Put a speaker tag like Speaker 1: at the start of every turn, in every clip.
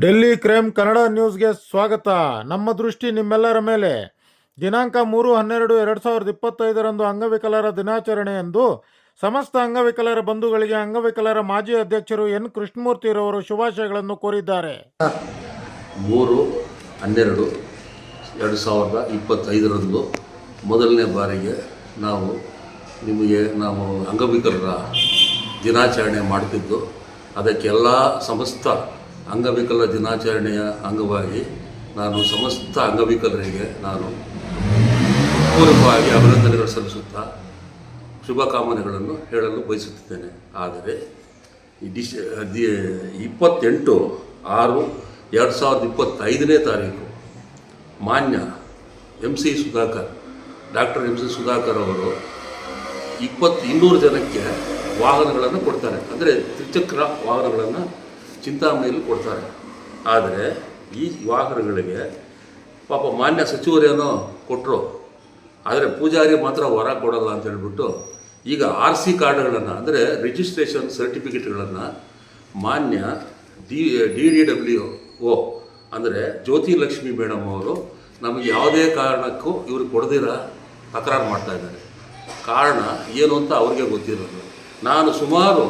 Speaker 1: Delhi crime Kannada ನ್ಯೂಸ್ಗೆ ಸ್ವಾಗತ. ನಮ್ಮ ದೃಷ್ಟಿ ನಿಮ್ಮೆಲ್ಲರ ಮೇಲೆ. ದಿನಾಂಕ 3/12/2025 ಅಂಗವಿಕಲರ ದಿನಾಚರಣೆಯಂದು ಸಮಸ್ತ ಅಂಗವಿಕಲರ ಬಂಧುಗಳಿಗೆ ಅಂಗವಿಕಲರ ಮಾಜಿ ಅಧ್ಯಕ್ಷರು ಎನ್ ಕೃಷ್ಣಮೂರ್ತಿರವರು ಶುಭಾಶಯಗಳನ್ನು ಕೋರಿದ್ದಾರೆ.
Speaker 2: 3/12/2025 ಮೊದಲನೇ ಬಾರಿಗೆ ನಾವು ಅಂಗವಿಕಲರ ದಿನಾಚರಣೆ ಮಾಡ್ತಿದ್ದು, ಅದಕ್ಕೆಲ್ಲ ಸಮಸ್ತ ಅಂಗವಿಕಲರ ದಿನಾಚರಣೆಯ ಅಂಗವಾಗಿ ನಾನು ಸಮಸ್ತ ಅಂಗವಿಕಲರಿಗೆ ಪೂರ್ವಕವಾಗಿ ಅಭಿನಂದನೆಗಳು ಸಲ್ಲಿಸುತ್ತಾ ಶುಭಕಾಮನೆಗಳನ್ನು ಹೇಳಲು ಬಯಸುತ್ತಿದ್ದೇನೆ. ಆದರೆ 28/6/2025 ಮಾನ್ಯ ಡಾಕ್ಟರ್ ಎಂ ಸಿ ಸುಧಾಕರ್ ಅವರು 200 ಜನಕ್ಕೆ ವಾಹನಗಳನ್ನು ಕೊಡ್ತಾರೆ. ಅಂದರೆ ತ್ರಿಚಕ್ರ ವಾಹನಗಳನ್ನು ಚಿಂತಾಮಣಿಯಲ್ಲಿ ಕೊಡ್ತಾರೆ. ಆದರೆ ಈ ವಾಹನಗಳಿಗೆ ಪಾಪ ಮಾನ್ಯ ಸಚಿವರೇನೋ ಕೊಟ್ಟರು, ಆದರೆ ಪೂಜಾರಿ ಮಾತ್ರ ಹೊರ ಕೊಡಲ್ಲ ಅಂತ ಹೇಳ್ಬಿಟ್ಟು ಈಗ RC ಕಾರ್ಡ್ಗಳನ್ನು, ಅಂದರೆ ರಿಜಿಸ್ಟ್ರೇಷನ್ ಸರ್ಟಿಫಿಕೇಟ್ಗಳನ್ನು ಮಾನ್ಯ DDWO ಅಂದರೆ ಜ್ಯೋತಿ ಲಕ್ಷ್ಮಿ ಮೇಡಮ್ ಅವರು ನಮಗೆ ಯಾವುದೇ ಕಾರಣಕ್ಕೂ ಇವರು ಕೊಡದಿರ ತಕರಾರು ಮಾಡ್ತಾಯಿದ್ದಾರೆ. ಕಾರಣ ಏನು ಅಂತ ಅವ್ರಿಗೆ ಗೊತ್ತಿರೋದು. ನಾನು ಸುಮಾರು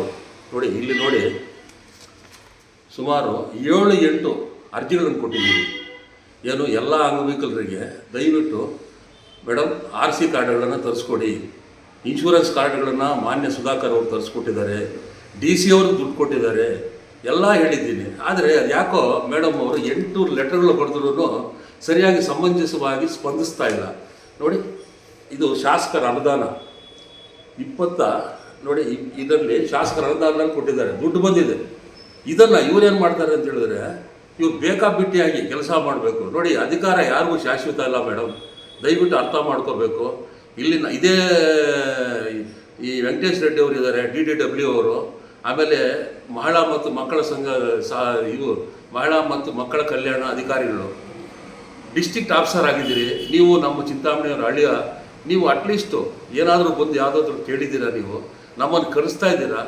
Speaker 2: 7-8 ಅರ್ಜಿಗಳನ್ನು ಕೊಟ್ಟಿದ್ದೀನಿ. ಎಲ್ಲ ಅಂಗವಿಕಲರಿಗೆ ದಯವಿಟ್ಟು ಮೇಡಮ್ RC ಕಾರ್ಡ್ಗಳನ್ನು ತರಿಸ್ಕೊಡಿ, ಇನ್ಶೂರೆನ್ಸ್ ಕಾರ್ಡ್ಗಳನ್ನು ಮಾನ್ಯ ಸುಧಾಕರ್ ಅವರು ತರಿಸ್ಕೊಟ್ಟಿದ್ದಾರೆ, DC ಅವರು ದುಡ್ಡು ಕೊಟ್ಟಿದ್ದಾರೆ, ಎಲ್ಲ ಹೇಳಿದ್ದೀನಿ. ಆದರೆ ಅದು ಯಾಕೋ ಮೇಡಮ್ ಅವರು 8 ಲೆಟರ್ಗಳು ಬರೆದ್ರೂ ಸರಿಯಾಗಿ ಸಮಂಜಸವಾಗಿ ಸ್ಪಂದಿಸ್ತಾ ಇಲ್ಲ. ಇದು ಶಾಸಕರ ಅನುದಾನ 20 ಇದರಲ್ಲಿ ಶಾಸಕರ ಅನುದಾನ ಕೊಟ್ಟಿದ್ದಾರೆ, ದುಡ್ಡು ಬಂದಿದೆ. ಇದನ್ನು ಇವರೇನು ಮಾಡ್ತಾರೆ ಅಂತ ಹೇಳಿದ್ರೆ, ಇವ್ರು ಬೇಕಾಬಿಟ್ಟಿಯಾಗಿ ಕೆಲಸ ಮಾಡಬೇಕು. ಅಧಿಕಾರ ಯಾರಿಗೂ ಶಾಶ್ವತ ಇಲ್ಲ ಮೇಡಮ್, ದಯವಿಟ್ಟು ಅರ್ಥ ಮಾಡ್ಕೋಬೇಕು. ಇಲ್ಲಿನ ಈ ವೆಂಕಟೇಶ್ ರೆಡ್ಡಿ ಅವರು ಇದ್ದಾರೆ, DDW ಅವರು, ಆಮೇಲೆ ಮಹಿಳಾ ಮತ್ತು ಮಕ್ಕಳ ಸಂಘ ಮಹಿಳಾ ಮತ್ತು ಮಕ್ಕಳ ಕಲ್ಯಾಣ ಅಧಿಕಾರಿಗಳು, ಡಿಸ್ಟ್ರಿಕ್ಟ್ ಆಫೀಸರ್ ಆಗಿದ್ದೀರಿ ನೀವು. ನಮ್ಮ ಚಿಂತಾಮಣಿಯವರ ಹಳ್ಳಿಯ ನೀವು ಅಟ್ಲೀಸ್ಟು ಏನಾದರೂ ಬಂದು ಯಾವುದಾದ್ರೂ ಕೇಳಿದ್ದೀರಾ? ನೀವು ನಮ್ಮನ್ನು ಕರೆಸ್ತಾ ಇದ್ದೀರಾ?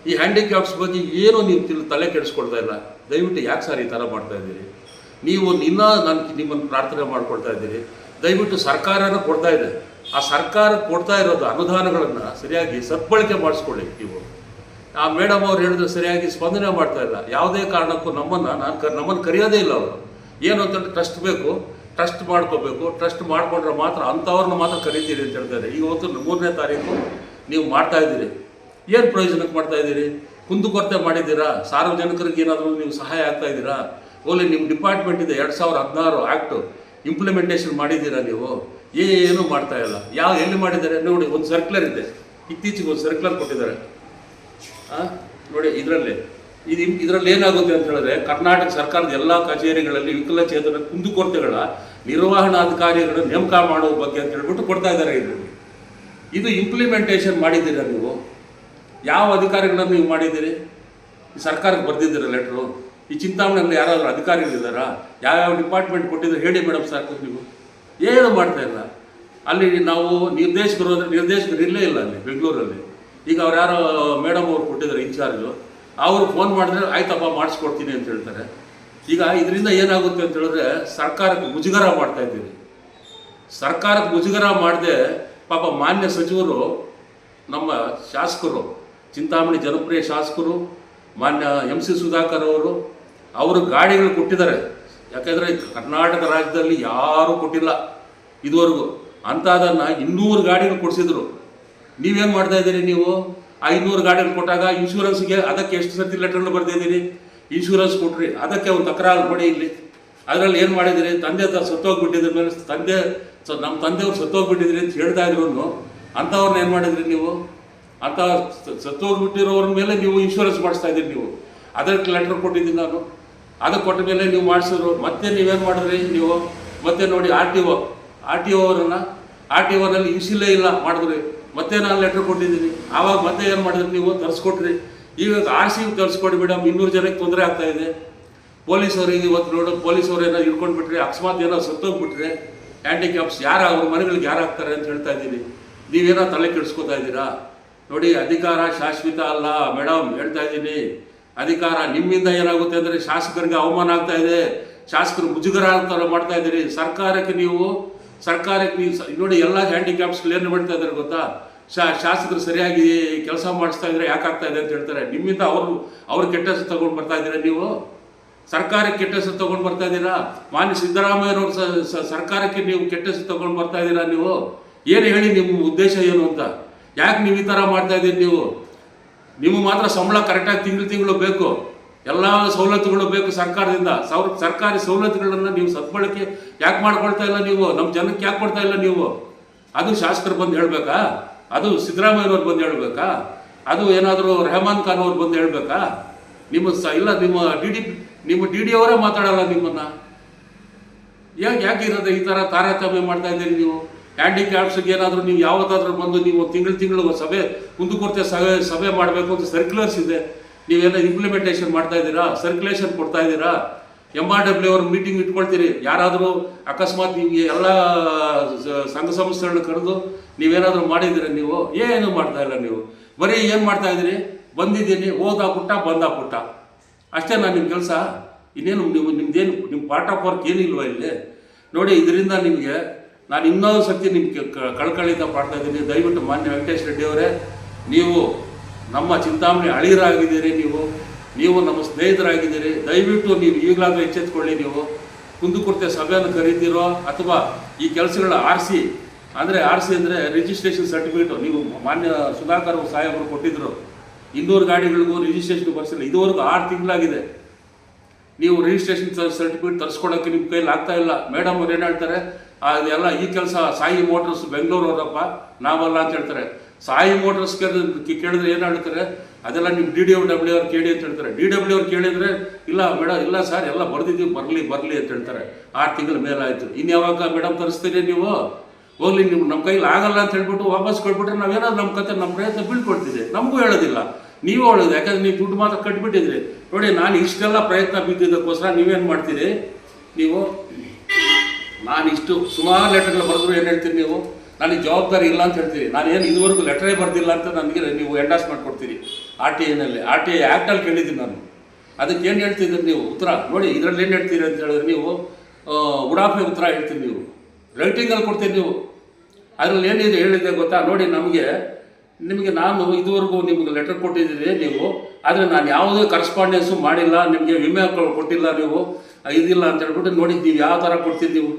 Speaker 2: ಈ ಹ್ಯಾಂಡಿಕ್ಯಾಪ್ಸ್ ಬಗ್ಗೆ ಏನು ನೀವು ತಲೆ ಕೆಡಿಸ್ಕೊಳ್ತಾ ಇಲ್ಲ. ದಯವಿಟ್ಟು ಯಾಕೆ ಸರ್ ಈ ಥರ ಮಾಡ್ತಾಯಿದ್ದೀರಿ? ನೀವು ನಾನು ನಿಮ್ಮನ್ನು ಪ್ರಾರ್ಥನೆ ಮಾಡ್ಕೊಳ್ತಾ ಇದ್ದೀರಿ, ದಯವಿಟ್ಟು ಸರ್ಕಾರನ ಕೊಡ್ತಾ ಇದೆ, ಆ ಸರ್ಕಾರ ಕೊಡ್ತಾ ಇರೋದು ಅನುದಾನಗಳನ್ನು ಸರಿಯಾಗಿ ಸದ್ಬಳಕೆ ಮಾಡಿಸ್ಕೊಳ್ಳಿ. ನೀವು ಆ ಮೇಡಮ್ ಅವ್ರು ಹೇಳಿದ್ರೆ ಸರಿಯಾಗಿ ಸ್ಪಂದನೆ ಮಾಡ್ತಾ ಇಲ್ಲ. ಯಾವುದೇ ಕಾರಣಕ್ಕೂ ನಮ್ಮನ್ನು ಕರೆಯೋದೇ ಇಲ್ಲ ಅವರು. ಏನು ಅಂತಂದ್ರೆ ಟ್ರಸ್ಟ್ ಬೇಕು, ಟ್ರಸ್ಟ್ ಮಾಡ್ಕೋಬೇಕು, ಟ್ರಸ್ಟ್ ಮಾಡಿಕೊಂಡ್ರೆ ಮಾತ್ರ ಅಂಥವ್ರನ್ನ ಮಾತ್ರ ಕರೀತೀರಿ ಅಂತ ಹೇಳ್ತಾರೆ. ಇವತ್ತು 3ನೇ ತಾರೀಕು ನೀವು ಮಾಡ್ತಾಯಿದ್ದೀರಿ, ಏನು ಪ್ರಯೋಜನಕ್ಕೆ ಮಾಡ್ತಾಯಿದ್ದೀರಿ? ಕುಂದುಕೊರತೆ ಮಾಡಿದ್ದೀರಾ? ಸಾರ್ವಜನಿಕರಿಗೆ ಏನಾದರೂ ನೀವು ಸಹಾಯ ಆಗ್ತಾ ಇದ್ದೀರಾ? ನಿಮ್ಮ ಡಿಪಾರ್ಟ್ಮೆಂಟ್ ಇದೆ 2016 ಆ್ಯಕ್ಟು ಇಂಪ್ಲಿಮೆಂಟೇಷನ್ ಮಾಡಿದ್ದೀರಾ? ನೀವು ಏನು ಮಾಡ್ತಾ ಇಲ್ಲ. ಎಲ್ಲಿ ಮಾಡಿದ್ದಾರೆ ನೋಡಿ, ಒಂದು ಸರ್ಕ್ಯುಲರ್ ಇದೆ, ಇತ್ತೀಚೆಗೆ ಒಂದು ಸರ್ಕ್ಯುಲರ್ ಕೊಟ್ಟಿದ್ದಾರೆ. ಇದರಲ್ಲಿ ಏನಾಗುತ್ತೆ ಅಂತ ಹೇಳಿದ್ರೆ, ಕರ್ನಾಟಕ ಸರ್ಕಾರದ ಎಲ್ಲ ಕಚೇರಿಗಳಲ್ಲಿ ವಿಕಲಚೇತನ ಕುಂದುಕೊರತೆಗಳ ನಿರ್ವಹಣಾಧಿಕಾರಿಗಳ ನೇಮಕ ಮಾಡುವ ಬಗ್ಗೆ ಅಂತ ಹೇಳ್ಬಿಟ್ಟು ಕೊಡ್ತಾ ಇದ್ದಾರೆ. ಇದು ಇಂಪ್ಲಿಮೆಂಟೇಷನ್ ಮಾಡಿದ್ದೀರಾ ನೀವು? ಯಾವ ಅಧಿಕಾರಿಗಳನ್ನು ನೀವು ಮಾಡಿದ್ದೀರಿ? ಈ ಸರ್ಕಾರಕ್ಕೆ ಬರೆದಿದ್ದೀರಾ ಲೆಟ್ರು? ಈ ಚಿಂತಾಮಣಿಯಲ್ಲಿ ಯಾರಾದರೂ ಅಧಿಕಾರಿಗಳಿದ್ದಾರಾ? ಯಾವ್ಯಾವ ಡಿಪಾರ್ಟ್ಮೆಂಟ್ ಕೊಟ್ಟಿದ್ದಾರೆ ಹೇಳಿ ಮೇಡಮ್ ಸಾಕು. ನೀವು ಏನು ಮಾಡ್ತಾ ಇಲ್ಲ. ಅಲ್ಲಿ ನಾವು ನಿರ್ದೇಶಕರು ಇಲ್ಲೇ ಇಲ್ಲ ಅಲ್ಲಿ ಬೆಂಗಳೂರಲ್ಲಿ. ಈಗ ಅವ್ರು ಯಾರೋ ಮೇಡಮ್ ಅವ್ರು ಕೊಟ್ಟಿದ್ದಾರೆ ಇನ್ಚಾರ್ಜು, ಅವರು ಫೋನ್ ಮಾಡಿದ್ರೆ ಆಯ್ತಪ್ಪ ಮಾಡಿಸ್ಕೊಡ್ತೀನಿ ಅಂತ ಹೇಳ್ತಾರೆ. ಈಗ ಇದರಿಂದ ಏನಾಗುತ್ತೆ ಅಂತ ಹೇಳಿದ್ರೆ, ಸರ್ಕಾರಕ್ಕೆ ಮುಜುಗರ ಮಾಡ್ತಾ ಇದ್ದೀರಿ. ಸರ್ಕಾರಕ್ಕೆ ಮುಜುಗರ ಮಾಡದೆ ಪಾಪ ಮಾನ್ಯ ಸಚಿವರು, ನಮ್ಮ ಶಾಸಕರು, ಚಿಂತಾಮಣಿ ಜನಪ್ರಿಯ ಶಾಸಕರು ಮಾನ್ಯ MC ಸುಧಾಕರ್ ಅವರು ಗಾಡಿಗಳು ಕೊಟ್ಟಿದ್ದಾರೆ. ಯಾಕೆಂದರೆ ಕರ್ನಾಟಕ ರಾಜ್ಯದಲ್ಲಿ ಯಾರೂ ಕೊಟ್ಟಿಲ್ಲ ಇದುವರೆಗೂ. ಅಂಥದನ್ನು 200 ಗಾಡಿಗಳು ಕೊಡಿಸಿದ್ರು. ನೀವೇನು ಮಾಡ್ತಾ ಇದ್ದೀರಿ? ನೀವು ಆ 200 ಗಾಡಿಗಳು ಕೊಟ್ಟಾಗ ಇನ್ಶೂರೆನ್ಸ್ಗೆ ಅದಕ್ಕೆ ಎಷ್ಟು ಸರ್ತಿ ಲೆಟರ್ಗಳು ಬರೆದಿದ್ದೀರಿ? ಇನ್ಶೂರೆನ್ಸ್ ಕೊಟ್ರಿ, ಅದಕ್ಕೆ ಒಂದು ತಕರಾರು ಕೊಡಿ. ಇಲ್ಲಿ ಅದರಲ್ಲಿ ಏನು ಮಾಡಿದ್ದೀರಿ? ತಂದೆ ಸತ್ತೋಗ್ಬಿಟ್ಟಿದ್ರ ಮೇಲೆ ನಮ್ಮ ತಂದೆಯವ್ರು ಸತ್ತೋಗ್ಬಿಟ್ಟಿದ್ರಿ ಅಂತ ಹೇಳ್ತಾ ಇದ್ರು. ಅಂಥವ್ರನ್ನ ಏನು ಮಾಡಿದ್ರಿ ನೀವು? ಅಂಥ ಸತ್ತೋಗ್ಬಿಟ್ಟಿರೋರ ಮೇಲೆ ನೀವು ಇನ್ಶೂರೆನ್ಸ್ ಮಾಡಿಸ್ತಾ ಇದ್ದೀರಿ. ನೀವು ಅದಕ್ಕೆ ಲೆಟರ್ ಕೊಟ್ಟಿದ್ದೀನಿ ನಾನು, ಅದಕ್ಕೆ ಕೊಟ್ಟ ಮೇಲೆ ನೀವು ಮಾಡಿಸಿದ್ರು. ಮತ್ತೆ ನೀವೇನು ಮಾಡಿದ್ರಿ? ನೀವು ಮತ್ತೆ ನೋಡಿ RTO ಅವರಲ್ಲಿ ಇನ್ಸಿಲೇ ಇಲ್ಲ ಮಾಡಿದ್ರಿ. ಮತ್ತೆ ನಾನು ಲೆಟ್ರ್ ಕೊಟ್ಟಿದ್ದೀನಿ. ಆವಾಗ ಮತ್ತೆ ಏನು ಮಾಡಿದ್ರಿ? ನೀವು ತರಿಸ್ಕೊಟ್ರಿ. ಈಗ RC ತರಿಸ್ಕೊಡಿ ಮೇಡಮ್, 200 ಜನಕ್ಕೆ ತೊಂದರೆ ಆಗ್ತಾ ಇದೆ. ಪೊಲೀಸವರಿಗೆ ಇವತ್ತು ಪೊಲೀಸವ್ರು ಏನೋ ಹಿಡ್ಕೊಂಡ್ಬಿಟ್ರೆ, ಅಕಸ್ಮಾತ್ ಏನೋ ಸತ್ತೋಗ್ಬಿಟ್ರೆ ಹ್ಯಾಂಡಿಕ್ಯಾಪ್ಸ್ ಅವ್ರ ಮನೆಗಳಿಗೆ ಯಾರು ಆಗ್ತಾರೆ ಅಂತ ಹೇಳ್ತಾ ಇದ್ದೀನಿ. ನೀವೇನೋ ತಲೆ ಕೆಡಿಸ್ಕೊತಾ ಇದ್ದೀರಾ? ಅಧಿಕಾರ ಶಾಶ್ವತ ಅಲ್ಲ ಮೇಡಮ್, ಹೇಳ್ತಾ ಇದ್ದೀನಿ. ಅಧಿಕಾರ ನಿಮ್ಮಿಂದ ಏನಾಗುತ್ತೆ ಅಂದರೆ ಶಾಸಕರಿಗೆ ಅವಮಾನ ಆಗ್ತಾ ಇದೆ, ಶಾಸಕರು ಮುಜುಗರ ಆಗ್ತಾರ ಮಾಡ್ತಾ ಇದ್ದೀರಿ. ಸರ್ಕಾರಕ್ಕೆ ನೀವು ನೋಡಿ ಎಲ್ಲ ಹ್ಯಾಂಡಿಕ್ಯಾಪ್ಸ್ಗಳು ಏನು ಮಾಡ್ತಾ ಇದ್ದಾರೆ ಗೊತ್ತಾ? ಶಾಸಕರು ಸರಿಯಾಗಿ ಕೆಲಸ ಮಾಡಿಸ್ತಾ ಇದ್ರೆ ಯಾಕೆ ಆಗ್ತಾ ಇದೆ ಅಂತ ಹೇಳ್ತಾರೆ. ನಿಮ್ಮಿಂದ ಅವ್ರು ಕೆಟ್ಟ ಹೆಸರು ತಗೊಂಡು ಬರ್ತಾ ಇದ್ದೀರಾ ನೀವು. ಸರ್ಕಾರಕ್ಕೆ ಕೆಟ್ಟ ಹೆಸರು ತಗೊಂಡು ಬರ್ತಾ ಇದ್ದೀರಾ. ಮಾನ್ಯ ಸಿದ್ದರಾಮಯ್ಯನವ್ರ ಸರ್ಕಾರಕ್ಕೆ ನೀವು ಕೆಟ್ಟ ಹೆಸರು ತಗೊಂಡು ಬರ್ತಾ ಇದ್ದೀರಾ. ನೀವು ಏನು ಹೇಳಿ, ನಿಮ್ಮ ಉದ್ದೇಶ ಏನು ಅಂತ? ಯಾಕೆ ನೀವು ಈ ಥರ ಮಾಡ್ತಾ ಇದ್ದೀರಿ? ನೀವು ಮಾತ್ರ ಸಂಬಳ ಕರೆಕ್ಟಾಗಿ ತಿಂಗಳು ಬೇಕು, ಎಲ್ಲ ಸವಲತ್ತುಗಳು ಬೇಕು ಸರ್ಕಾರದಿಂದ. ಸರ್ಕಾರಿ ಸವಲತ್ತುಗಳನ್ನು ನೀವು ಸದ್ಬಳಕೆ ಯಾಕೆ ಮಾಡ್ಕೊಳ್ತಾ ಇಲ್ಲ? ನೀವು ನಮ್ಮ ಜನಕ್ಕೆ ಯಾಕೆ ಕೊಡ್ತಾ ಇಲ್ಲ ನೀವು? ಅದು ಶಾಸಕರು ಬಂದು ಹೇಳ್ಬೇಕಾ? ಅದು ಸಿದ್ದರಾಮಯ್ಯನವ್ರು ಬಂದು ಹೇಳ್ಬೇಕಾ? ಅದು ಏನಾದರೂ ರೆಹಮಾನ್ ಖಾನ್ ಅವ್ರು ಬಂದು ಹೇಳ್ಬೇಕಾ? ಇಲ್ಲ ನಿಮ್ಮ ಡಿ ಡಿ ಅವರೇ ಮಾತಾಡಲ್ಲ ನಿಮ್ಮನ್ನು. ಯಾಕೆ ಇರೋದು ಈ ಥರ ತಾರತಮ್ಯ ಮಾಡ್ತಾ ಇದ್ದೀರಿ ನೀವು? ಹ್ಯಾಂಡಿಕ್ಯಾಪ್ಸ್ಗೆ ಏನಾದರೂ ನೀವು ಯಾವತ್ತಾದ್ರೂ ಬಂದು ನೀವು ತಿಂಗಳು ಸಭೆ ಕುಂದುಕೊರತೆ ಸಭೆ ಮಾಡಬೇಕು ಅಂತ ಸರ್ಕ್ಯುಲರ್ಸ್ ಇದೆ, ನೀವೆಲ್ಲ ಇಂಪ್ಲಿಮೆಂಟೇಷನ್ ಮಾಡ್ತಾ ಇದ್ದೀರಾ? ಸರ್ಕ್ಯುಲೇಷನ್ ಕೊಡ್ತಾ ಇದ್ದೀರಾ? MRW ಅವ್ರ ಮೀಟಿಂಗ್ ಇಟ್ಕೊಳ್ತೀರಿ. ಯಾರಾದರೂ ಅಕಸ್ಮಾತ್ ನಿಮಗೆ ಎಲ್ಲ ಸಂಘ ಸಂಸ್ಥೆಗಳನ್ನ ಕರೆದು ನೀವೇನಾದರೂ ಮಾಡಿದ್ದೀರ? ನೀವು ಏನು ಮಾಡ್ತಾ ಇಲ್ಲ. ನೀವು ಬರೀ ಏನು ಮಾಡ್ತಾ ಇದ್ದೀರಿ? ಬಂದಿದ್ದೀನಿ, ಓದಾಕ್ಬಿಟ್ಟ ಬಂದಾಕ್ಬಿಟ್ಟ ಅಷ್ಟೇ. ನಿಮ್ಮ ಕೆಲಸ ಇನ್ನೇನು? ನಿಮ್ಮ ಪಾರ್ಟ್ ಆಫ್ ವರ್ಕ್ ಏನಿಲ್ವ ಇಲ್ಲಿ? ನೋಡಿ, ಇದರಿಂದ ನಿಮಗೆ ನಾನು ಇನ್ನೊಂದು ಸರ್ತಿ ನಿಮ್ಗೆ ಕಳ್ಕಳಿತ ಮಾಡ್ತಾ ಇದ್ದೀನಿ. ದಯವಿಟ್ಟು ಮಾನ್ಯ ವೆಂಕಟೇಶ್ ರೆಡ್ಡಿ ಅವರೇ, ನೀವು ನಮ್ಮ ಚಿಂತಾಮಣಿ ಅಳಿಯರಾಗಿದ್ದೀರಿ, ನೀವು ನಮ್ಮ ಸ್ನೇಹಿತರಾಗಿದ್ದೀರಿ. ದಯವಿಟ್ಟು ನೀವು ಈಗಲಾದರೂ ಎಚ್ಚೆತ್ಕೊಳ್ಳಿ. ನೀವು ಕುಂದುಕೊರತೆ ಸಭೆಯನ್ನು ಕರೀತಿರೋ ಅಥವಾ ಈ ಕೆಲಸಗಳ RC ಅಂದರೆ ರಿಜಿಸ್ಟ್ರೇಷನ್ ಸರ್ಟಿಫಿಕೇಟು ನೀವು ಮಾನ್ಯ ಸುಧಾಕರ್ ಸಾಹೇಬರು ಕೊಟ್ಟಿದ್ದರು. 200 ಗಾಡಿಗಳಿಗೂ ರಿಜಿಸ್ಟ್ರೇಷನ್ ಬರ್ಸಿಲ್ಲ. ಇದುವರೆಗೂ 6 ತಿಂಗಳಾಗಿದೆ. ನೀವು ರಿಜಿಸ್ಟ್ರೇಷನ್ ಸರ್ಟಿಫಿಕೇಟ್ ತರಿಸ್ಕೊಡೋಕ್ಕೆ ನಿಮ್ಮ ಕೈಲಿ ಆಗ್ತಾ ಇಲ್ಲ. ಮೇಡಮ್ ಅವ್ರು ಏನು ಹೇಳ್ತಾರೆ, ಅದೆಲ್ಲ ಈ ಕೆಲಸ ಸಾಯಿ ಮೋಟರ್ಸ್ ಬೆಂಗಳೂರು ಅವರಪ್ಪ, ನಾವಲ್ಲ ಅಂತ ಹೇಳ್ತಾರೆ. ಸಾಯಿ ಮೋಟರ್ಸ್ ಕೇಳಿದ್ರೆ ಏನು ಹೇಳ್ತಾರೆ, ಅದೆಲ್ಲ ನಿಮ್ಮ DDW ಅವ್ರು ಕೇಳಿ ಅಂತ ಹೇಳ್ತಾರೆ. DW ಅವ್ರು ಕೇಳಿದರೆ ಇಲ್ಲ ಮೇಡಮ್, ಇಲ್ಲ ಸರ್, ಎಲ್ಲ ಬರ್ದಿದ್ದೀವಿ, ಬರಲಿ ಅಂತ ಹೇಳ್ತಾರೆ. 6 ತಿಂಗಳ ಮೇಲಾಯಿತು. ಇನ್ಯಾವಾಗ ಮೇಡಮ್ ತರಿಸ್ತೀರಿ ನೀವು? ಹೋಗ್ಲಿ, ನಮ್ಮ ಕೈಲಿ ಆಗಲ್ಲ ಅಂತ ಹೇಳ್ಬಿಟ್ಟು ವಾಪಸ್ ಕೊಟ್ಬಿಟ್ರೆ ನಾವೇನಾದ್ರು ನಮ್ಮ ಪ್ರಯತ್ನ ಬೀಳ್ಕೊಡ್ತಿದ್ದೆ. ನಮಗೂ ಹೇಳೋದಿಲ್ಲ, ನೀವು ಹೇಳೋದು. ಯಾಕಂದ್ರೆ ನೀವು ದುಡ್ಡು ಮಾತ್ರ ಕಟ್ಬಿಟ್ಟಿದ್ರಿ. ನೋಡಿ, ನಾನು ಇಷ್ಟೆಲ್ಲ ಪ್ರಯತ್ನ ಬಿದ್ದಿದ್ದಕ್ಕೋಸ್ಕರ ನೀವೇನು ಮಾಡ್ತೀರಿ? ನಾನು ಇಷ್ಟು ಸುಮಾರು ಲೆಟರ್ಗಳು ಬರೆದ್ರು ಏನು ಹೇಳ್ತೀರಿ ನೀವು? ನನಗೆ ಜವಾಬ್ದಾರಿ ಇಲ್ಲ ಅಂತ ಹೇಳ್ತೀರಿ. ನಾನೇನು ಇದುವರೆಗೂ ಲೆಟರೇ ಬರ್ದಿಲ್ಲ ಅಂತ ನನಗೆ ನೀವು ಎಂಡಾರ್ಸ್ಮೆಂಟ್ ಕೊಡ್ತೀರಿ. RTI ಆ್ಯಕ್ಟಲ್ಲಿ ಕೇಳಿದ್ದೀನಿ ನಾನು. ಅದಕ್ಕೆ ಏನು ಹೇಳ್ತಿದ್ದೀರಿ ನೀವು ಉತ್ತರ? ನೋಡಿ, ಇದರಲ್ಲಿ ಏನು ಹೇಳ್ತೀರಿ ಅಂತ ಹೇಳಿದ್ರೆ ನೀವು ಉಡಾಫೆ ಉತ್ತರ ಹೇಳ್ತೀರಿ. ನೀವು ರೈಟಿಂಗಲ್ಲಿ ಕೊಡ್ತೀರಿ. ನೀವು ಅದರಲ್ಲಿ ಏನಿದೆ ಹೇಳಿದೆ ಗೊತ್ತಾ? ನೋಡಿ, ನಿಮಗೆ ನಾನು ಇದುವರೆಗೂ ನಿಮಗೆ ಲೆಟರ್ ಕೊಟ್ಟಿದ್ದೀರಿ ನೀವು, ಆದರೆ ನಾನು ಯಾವುದೇ ಕರೆಸ್ಪಾಂಡೆನ್ಸು ಮಾಡಿಲ್ಲ, ನಿಮಗೆ ವಿಮೆ ಕೊಟ್ಟಿಲ್ಲ, ನೀವು ಇದಿಲ್ಲ ಅಂತ ಹೇಳ್ಬಿಟ್ಟು ನೋಡಿ, ನೀವು ಯಾವ ಥರ ಕೊಡ್ತೀರಿ ನೀವು?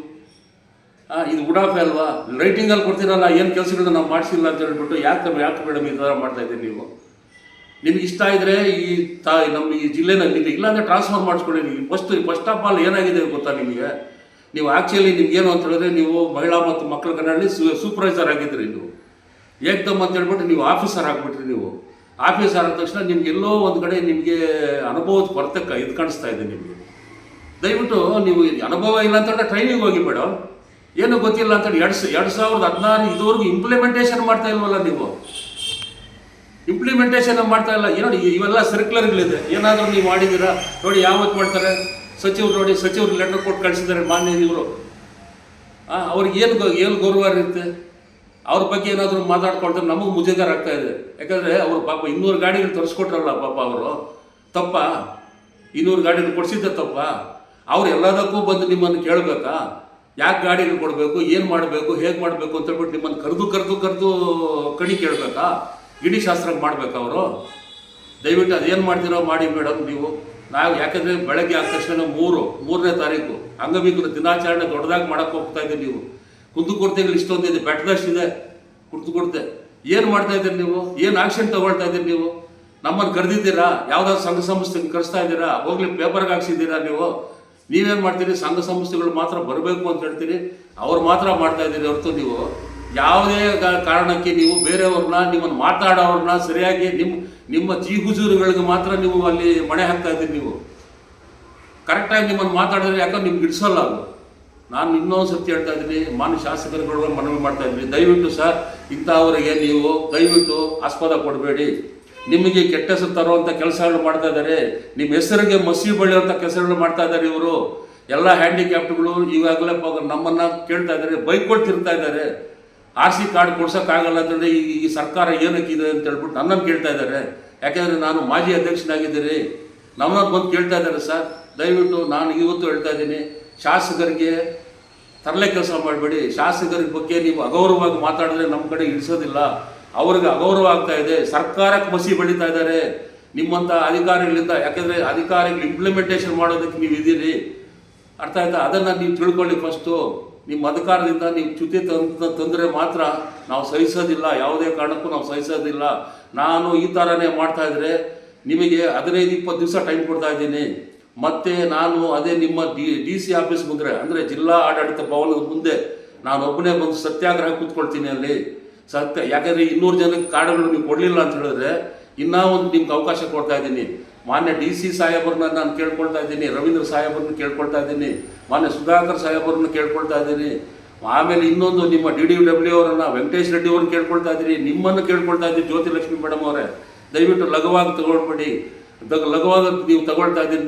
Speaker 2: ಇದು ಉಡಾಫೆ ಅಲ್ವಾ? ರೈಟಿಂಗಲ್ಲಿ ಕೊಡ್ತೀರಲ್ಲ, ಏನು ಕೆಲಸಗಳನ್ನ ನಾವು ಮಾಡಿಸಿಲ್ಲ ಅಂತ ಹೇಳ್ಬಿಟ್ಟು ಯಾಕೆ ಮೇಡಮ್ ಈ ಥರ ಮಾಡ್ತಾಯಿದ್ದೀರಿ ನೀವು? ನಿಮ್ಗೆ ಇಷ್ಟ ಇದ್ದರೆ ನಮ್ಮ ಈ ಜಿಲ್ಲೆನಲ್ಲಿ ಇಲ್ಲಾಂದರೆ ಟ್ರಾನ್ಸ್ಫರ್ ಮಾಡಿಸ್ಕೊಳ್ಳಿ. ನೀವು ಫಸ್ಟ್ ಆಫ್ ಆಲ್ ಏನಾಗಿದೆ ಗೊತ್ತಾ ನಿಮಗೆ? ನೀವು ಆ್ಯಕ್ಚುಲಿ ನಿಮ್ಗೇನು ಅಂತ ಹೇಳಿದ್ರೆ, ನೀವು ಮಹಿಳಾ ಮತ್ತು ಮಕ್ಕಳ ಕನ್ನಡಲ್ಲಿ ಸೂಪರ್ವೈಸರ್ ಆಗಿದ್ರಿ. ನೀವು ಏಕ್ದಮ್ ಅಂತ ಹೇಳ್ಬಿಟ್ಟು ನೀವು ಆಫೀಸರ್ ಆಗಿಬಿಟ್ರಿ. ನೀವು ಆಫೀಸರ್ ಆದ ತಕ್ಷಣ ನಿಮ್ಗೆ ಎಲ್ಲೋ ಒಂದು ಕಡೆ ನಿಮಗೆ ಅನುಭವದ ಕೊರತೆ ಇದು ಕಾಣಿಸ್ತಾ ಇದೆ ನಿಮಗೆ. ದಯವಿಟ್ಟು ನೀವು ಅನುಭವ ಇಲ್ಲ ಅಂತಂದರೆ ಟ್ರೈನಿಂಗ್ ಹೋಗಿ ಮೇಡಮ್. ಏನು ಗೊತ್ತಿಲ್ಲ ಅಂತೇಳಿ 2016 ಇದುವರೆಗೂ ಇಂಪ್ಲಿಮೆಂಟೇಷನ್ ಮಾಡ್ತಾ ಇಲ್ವಲ್ಲ ನೀವು? ಇಂಪ್ಲಿಮೆಂಟೇಷನ್ ಮಾಡ್ತಾ ಇಲ್ಲ. ನೋಡಿ, ಇವೆಲ್ಲ ಸರ್ಕ್ಯುಲರ್ಗಳಿದೆ. ಏನಾದರೂ ನೀವು ಮಾಡಿದ್ದೀರಾ? ನೋಡಿ, ಯಾವತ್ತು ಮಾಡ್ತಾರೆ ಸಚಿವರು? ನೋಡಿ, ಸಚಿವರು ಲೆಟರ್ ಕೊಟ್ಟು ಕಳಿಸಿದ್ದಾರೆ ಮಾನ್ಯ ಇವರು. ಅವ್ರಿಗೆ ಏನು ಗೌರವ ಇರುತ್ತೆ? ಅವ್ರ ಬಗ್ಗೆ ಏನಾದರೂ ಮಾತಾಡ್ಕೊಳ್ತಾರೆ, ನಮಗೆ ಮುಜುಗರ ಆಗ್ತಾ ಇದೆ. ಯಾಕಂದರೆ ಅವರು ಪಾಪ 200 ಗಾಡಿಗಳು ತರಿಸ್ಕೊಟ್ರಲ್ಲ ಪಾಪ. ಅವರು ತಪ್ಪ? 200 ಗಾಡಿಗಳು ಕೊಡಿಸಿದ್ದೆ ತಪ್ಪ? ಅವ್ರು ಎಲ್ಲದಕ್ಕೂ ಬಂದು ನಿಮ್ಮನ್ನು ಕೇಳಬೇಕಾ? ಯಾಕೆ ಗಾಡಿಗಳು ಕೊಡಬೇಕು, ಏನು ಮಾಡಬೇಕು, ಹೇಗೆ ಮಾಡಬೇಕು ಅಂತ ಹೇಳ್ಬಿಟ್ಟು ನಿಮ್ಮನ್ನು ಕರೆದು ಕಣಿ ಕೇಳಬೇಕಾ? ಗಿಡಿ ಶಾಸ್ತ್ರ ಮಾಡಬೇಕಾ ಅವರು? ದಯವಿಟ್ಟು ಅದೇನು ಮಾಡ್ತೀರೋ ಮಾಡಿ ಮೇಡಮ್ ನೀವು. ನಾವು ಯಾಕಂದರೆ ಬೆಳಗ್ಗೆ ಆದ ತಕ್ಷಣ 3ನೇ ತಾರೀಕು ಅಂಗವಿಕಲ ದಿನಾಚರಣೆ ದೊಡ್ಡದಾಗಿ ಮಾಡೋಕ್ಕೆ ಹೋಗ್ತಾ ಇದ್ದೀವಿ. ನೀವು ಕುಂದುಕೊರತೆಗಳು ಇಷ್ಟೊಂದಿದೆ, ಬೆಟ್ಟದಷ್ಟಿದೆ ಕುಂದುಕೊರತೆ. ಏನು ಮಾಡ್ತಾ ಇದ್ದೀರಿ ನೀವು? ಏನು ಆಕ್ಷನ್ ತಗೊಳ್ತಾ ಇದ್ದೀರಿ ನೀವು? ನಮ್ಮನ್ನು ಕರೆದಿದ್ದೀರಾ? ಯಾವುದಾದ್ರು ಸಂಘ ಸಂಸ್ಥೆಗೆ ಕರೆಸ್ತಾ ಇದ್ದೀರಾ? ಹೋಗ್ಲಿ ಪೇಪರ್ಗೆ ಹಾಕ್ಸಿದ್ದೀರಾ? ನೀವೇನು ಮಾಡ್ತೀರಿ? ಸಂಘ ಸಂಸ್ಥೆಗಳು ಮಾತ್ರ ಬರಬೇಕು ಅಂತ ಹೇಳ್ತೀರಿ, ಅವ್ರು ಮಾತ್ರ ಮಾಡ್ತಾ ಇದ್ದೀರಿ ಹೊರತು ನೀವು ಯಾವುದೇ ಕಾರಣಕ್ಕೆ ನೀವು ಬೇರೆಯವ್ರನ್ನ, ನಿಮ್ಮನ್ನು ಮಾತಾಡೋವ್ರನ್ನ ಸರಿಯಾಗಿ ನಿಮ್ಮ ಜೀಗುಜೂರುಗಳಿಗೆ ಮಾತ್ರ ನೀವು ಅಲ್ಲಿ ಮಣೆ ಹಾಕ್ತಾ ಇದ್ದೀರಿ. ನೀವು ಕರೆಕ್ಟಾಗಿ ನಿಮ್ಮನ್ನು ಮಾತಾಡಿದ್ರೆ ಯಾಕಂದ್ರೆ ನಿಮ್ಗೆ ಇಡಿಸೋಲ್ಲ ಅದು. ನಾನು ಇನ್ನೊಂದು ಸರ್ತಿ ಹೇಳ್ತಾ ಇದ್ದೀನಿ, ಮಾನ್ಯ ಶಾಸಕರುಗಳು ಮನವಿ ಮಾಡ್ತಾ ಇದ್ದೀನಿ, ದಯವಿಟ್ಟು ಸರ್, ಇಂಥವರಿಗೆ ನೀವು ದಯವಿಟ್ಟು ಆಸ್ಪದ ಕೊಡಬೇಡಿ. ನಿಮಗೆ ಕೆಟ್ಟ ಹೆಸರು ತರುವಂಥ ಕೆಲಸಗಳು ಮಾಡ್ತಾ ಇದ್ದಾರೆ. ನಿಮ್ಮ ಹೆಸರಿಗೆ ಮಸಿ ಬೆಳೆಯುವಂಥ ಕೆಲಸಗಳು ಮಾಡ್ತಾ ಇದ್ದಾರೆ ಇವರು. ಎಲ್ಲ ಹ್ಯಾಂಡಿಕ್ಯಾಪ್ಟ್ಗಳು ಈಗಾಗಲೇ ನಮ್ಮನ್ನು ಕೇಳ್ತಾ ಇದ್ದಾರೆ, ಬೈಕ್ಗಳು ತಿರ್ತಾ ಇದ್ದಾರೆ. RC ಕಾರ್ಡ್ ಕೊಡ್ಸೋಕ್ಕಾಗಲ್ಲ ಅಂತಂದರೆ ಈ ಸರ್ಕಾರ ಏನಕ್ಕಿದೆ ಅಂತ ಹೇಳ್ಬಿಟ್ಟು ನನ್ನನ್ನು ಕೇಳ್ತಾ ಇದ್ದಾರೆ. ಯಾಕೆಂದರೆ ನಾನು ಮಾಜಿ ಅಧ್ಯಕ್ಷನಾಗಿದ್ದೀರಿ. ನಮ್ಮನ್ನ ಬಂದು ಕೇಳ್ತಾ ಇದ್ದಾರೆ ಸರ್. ದಯವಿಟ್ಟು ನಾನು ಇವತ್ತು ಹೇಳ್ತಾ ಇದ್ದೀನಿ, ಶಾಸಕರಿಗೆ ತರಲೆ ಕೆಲಸ ಮಾಡಬೇಡಿ. ಶಾಸಕರ ಬಗ್ಗೆ ನೀವು ಅಗೌರವವಾಗಿ ಮಾತಾಡಿದ್ರೆ ನಮ್ಮ ಕಡೆ ಇಳಿಸೋದಿಲ್ಲ. ಅವ್ರಿಗೆ ಅಗೌರವ ಆಗ್ತಾ ಇದೆ. ಸರ್ಕಾರಕ್ಕೆ ಮಸಿ ಬೆಳೀತಾ ಇದ್ದಾರೆ ನಿಮ್ಮಂಥ ಅಧಿಕಾರಿಗಳಿಂದ. ಯಾಕೆಂದರೆ ಅಧಿಕಾರಿಗಳು ಇಂಪ್ಲಿಮೆಂಟೇಷನ್ ಮಾಡೋದಕ್ಕೆ ನೀವು ಇದ್ದೀರಿ, ಅರ್ಥ ಆಯ್ತಾ? ಅದನ್ನು ನೀವು ತಿಳ್ಕೊಳ್ಳಿ ಫಸ್ಟು. ನಿಮ್ಮ ಅಧಿಕಾರದಿಂದ ನೀವು ಚ್ಯುತಿ ತಂದರೆ ಮಾತ್ರ ನಾವು ಸಹಿಸೋದಿಲ್ಲ, ಯಾವುದೇ ಕಾರಣಕ್ಕೂ ನಾವು ಸಹಿಸೋದಿಲ್ಲ. ನಾನು ಈ ಥರನೇ ಮಾಡ್ತಾ ಇದ್ರೆ ನಿಮಗೆ 15-20 ದಿವಸ ಟೈಮ್ ಕೊಡ್ತಾ ಇದ್ದೀನಿ. ಮತ್ತು ನಾನು ಅದೇ ನಿಮ್ಮ ಡಿ ಸಿ ಆಫೀಸ್ ಮುಂದೆ, ಅಂದರೆ ಜಿಲ್ಲಾ ಆಡಳಿತ ಭವನದ ಮುಂದೆ ನಾನು ಒಬ್ಬನೇ ಬಂದು ಸತ್ಯಾಗ್ರಹ ಕೂತ್ಕೊಳ್ತೀನಿ ಅಲ್ಲಿ. ಯಾಕೆಂದರೆ 200 ಜನಕ್ಕೆ ಕಾರ್ಡ್ಗಳು ನೀವು ಕೊಡಲಿಲ್ಲ ಅಂತ ಹೇಳಿದ್ರೆ ಇನ್ನೂ ಒಂದು ನಿಮ್ಗೆ ಅವಕಾಶ ಕೊಡ್ತಾ ಇದ್ದೀನಿ. ಮಾನ್ಯ ಡಿ ಸಿ ಸಾಹೇಬರನ್ನ ನಾನು ಕೇಳ್ಕೊಳ್ತಾ ಇದ್ದೀನಿ, ರವೀಂದ್ರ ಸಾಹೇಬರನ್ನ ಕೇಳ್ಕೊಳ್ತಾ ಇದ್ದೀನಿ, ಮಾನ್ಯ ಸುಧಾಕರ್ ಸಾಹೇಬರನ್ನ ಕೇಳ್ಕೊಳ್ತಾ ಇದ್ದೀನಿ. ಆಮೇಲೆ ಇನ್ನೊಂದು ನಿಮ್ಮ DDW ಅವರನ್ನು, ವೆಂಕಟೇಶ್ ರೆಡ್ಡಿ ಅವ್ರನ್ನ ಕೇಳ್ಕೊಳ್ತಾ ಇದ್ದೀನಿ, ನಿಮ್ಮನ್ನು ಕೇಳ್ಕೊಳ್ತಾ ಇದ್ದೀನಿ. ಜ್ಯೋತಿ ಲಕ್ಷ್ಮಿ ಮೇಡಮ್ ಅವರೇ, ದಯವಿಟ್ಟು ಲಘುವಾಗಿ ತಗೊಳ್ಬೇಡಿ. ಲಘುವಾಗಿ ನೀವು ತಗೊಳ್ತಾ ಇದ್ದೀರಿ.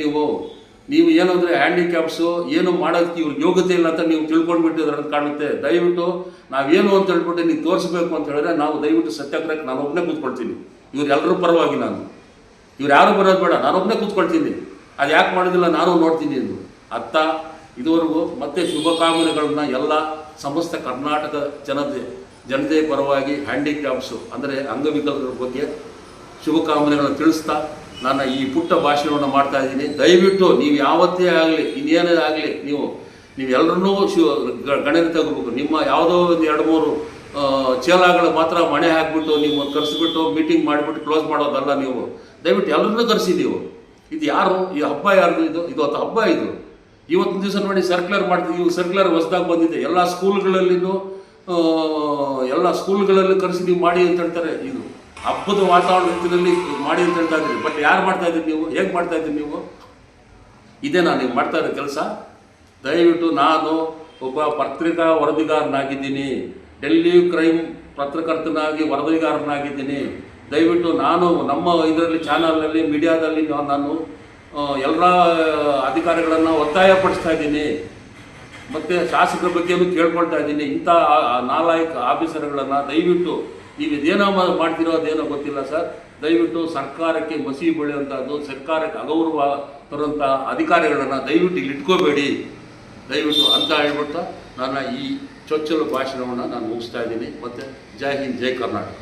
Speaker 2: ನೀವು ಏನಂದರೆ ಹ್ಯಾಂಡಿಕ್ಯಾಪ್ಸು ಏನು ಮಾಡೋದಕ್ಕೆ ಇವ್ರಿಗೆ ಯೋಗ್ಯತೆ ಇಲ್ಲ ಅಂತ ನೀವು ತಿಳ್ಕೊಂಡ್ಬಿಟ್ಟಿದ್ರೆ ಅಂತ ಕಾಣುತ್ತೆ. ದಯವಿಟ್ಟು ನಾವೇನು ಅಂತ ಹೇಳ್ಬಿಟ್ಟು ನೀವು ತೋರಿಸ್ಬೇಕು ಅಂತ ಹೇಳಿದ್ರೆ ನಾವು ದಯವಿಟ್ಟು ಸತ್ಯಾಗ್ರಹಕ್ಕೆ ನಾನು ಒಬ್ಬನೇ ಕೂತ್ಕೊಳ್ತೀನಿ. ಇವರೆಲ್ಲರೂ ಪರವಾಗಿ ಇವ್ರು ಯಾರು ಬರೋದು ಬೇಡ, ನಾನೊಬ್ಬನೇ ಕೂತ್ಕೊಳ್ತೀನಿ. ಅದು ಯಾಕೆ ಮಾಡೋದಿಲ್ಲ ನಾನು ನೋಡ್ತೀನಿ ಎಂದು ಅತ್ತ. ಇದುವರೆಗೂ ಮತ್ತೆ ಶುಭಕಾಮನೆಗಳನ್ನ ಎಲ್ಲ ಸಮಸ್ತ ಕರ್ನಾಟಕ ಜನತೆ ಪರವಾಗಿ ಹ್ಯಾಂಡಿಕ್ಯಾಪ್ಸು ಅಂದರೆ ಅಂಗವಿಕಲರ ಬಗ್ಗೆ ಶುಭಕಾಮನೆಗಳನ್ನು ತಿಳಿಸ್ತಾ ನಾನು ಈ ಪುಟ್ಟ ಭಾಷಣವನ್ನು ಮಾಡ್ತಾ ಇದ್ದೀನಿ. ದಯವಿಟ್ಟು ನೀವು ಯಾವತ್ತೇ ಆಗಲಿ, ಇನ್ನೇನೇ ಆಗಲಿ, ನೀವೆಲ್ಲರನ್ನೂ ಗಣನೆ ತಗೋಬೇಕು. ನಿಮ್ಮ ಯಾವುದೋ ಒಂದು 2-3 ಚೇಲಾಗಳು ಮಾತ್ರ ಮಣೆ ಹಾಕಿಬಿಟ್ಟು ನೀವು ಕರೆಸಿಬಿಟ್ಟು ಮೀಟಿಂಗ್ ಮಾಡಿಬಿಟ್ಟು ಕ್ಲೋಸ್ ಮಾಡೋದಲ್ಲ. ನೀವು ದಯವಿಟ್ಟು ಎಲ್ಲರನ್ನೂ ಕರೆಸಿ. ಇದು ಯಾರು, ಈ ಹಬ್ಬ ಯಾರ್ದು? ಇದು ಹಬ್ಬ. ಇವತ್ತಿನ ದಿವಸ ನೋಡಿ ಸರ್ಕ್ಯುಲರ್ ಮಾಡ್ತೀವಿ. ಸರ್ಕ್ಯುಲರ್ ಹೊಸದಾಗಿ ಬಂದಿದೆ. ಎಲ್ಲ ಸ್ಕೂಲ್ಗಳಲ್ಲಿ ಕರೆಸಿ ನೀವು ಮಾಡಿ ಅಂತ ಹೇಳ್ತಾರೆ. ಇದು ಹಬ್ಬದ ವಾತಾವರಣ ರೀತಿಯಲ್ಲಿ ಮಾಡಿ ಅಂತ ಹೇಳ್ತಾ ಇದ್ದೀರಿ. ಬಟ್ ಯಾರು ಮಾಡ್ತಾ ಇದ್ದೀರಿ ನೀವು? ಹೇಗೆ ಮಾಡ್ತಾ ಇದ್ದೀರಿ ನೀವು? ಇದೇನಾ ನೀವು ಮಾಡ್ತಾ ಇರೋ ಕೆಲಸ? ದಯವಿಟ್ಟು ನಾನು ಒಬ್ಬ ಪತ್ರಿಕಾ ವರದಿಗಾರನಾಗಿದ್ದೀನಿ, ಡೆಲ್ಲಿ ಕ್ರೈಮ್ ಪತ್ರಕರ್ತನಾಗಿ ವರದಿಗಾರನಾಗಿದ್ದೀನಿ. ದಯವಿಟ್ಟು ನಾನು ನಮ್ಮ ಇದರಲ್ಲಿ ಚಾನಲ್ನಲ್ಲಿ ಮೀಡಿಯಾದಲ್ಲಿ ನಾನು ಎಲ್ಲ ಅಧಿಕಾರಿಗಳನ್ನು ಒತ್ತಾಯಪಡಿಸ್ತಾ ಇದ್ದೀನಿ. ಮತ್ತು ಶಾಸಕರ ಬಗ್ಗೆಯೂ ಕೇಳ್ಕೊಳ್ತಾ ಇದ್ದೀನಿ. ಇಂಥ ನಾಲಾಯಕ ಆಫೀಸರ್ಗಳನ್ನು ದಯವಿಟ್ಟು ನೀವು ಇದೇನೋ ಮಾಡ್ತಿರೋ ಅದೇನೋ ಗೊತ್ತಿಲ್ಲ ಸರ್, ದಯವಿಟ್ಟು ಸರ್ಕಾರಕ್ಕೆ ಮಸಿ ಬೆಳೆಯುವಂಥದ್ದು, ಸರ್ಕಾರಕ್ಕೆ ಅಗೌರವ ತರುವಂಥ ಅಧಿಕಾರಿಗಳನ್ನು ದಯವಿಟ್ಟು ಇಲ್ಲಿ ಇಟ್ಕೋಬೇಡಿ ದಯವಿಟ್ಟು ಅಂತ ಹೇಳ್ಬಿಟ್ಟು ನನ್ನ ಈ ಚೊಚ್ಚಲು ಭಾಷಣವನ್ನು ನಾನು ಮುಗಿಸ್ತಾ ಇದ್ದೀನಿ. ಮತ್ತು ಜೈ ಹಿಂದ್, ಜೈ ಕರ್ನಾಟಕ.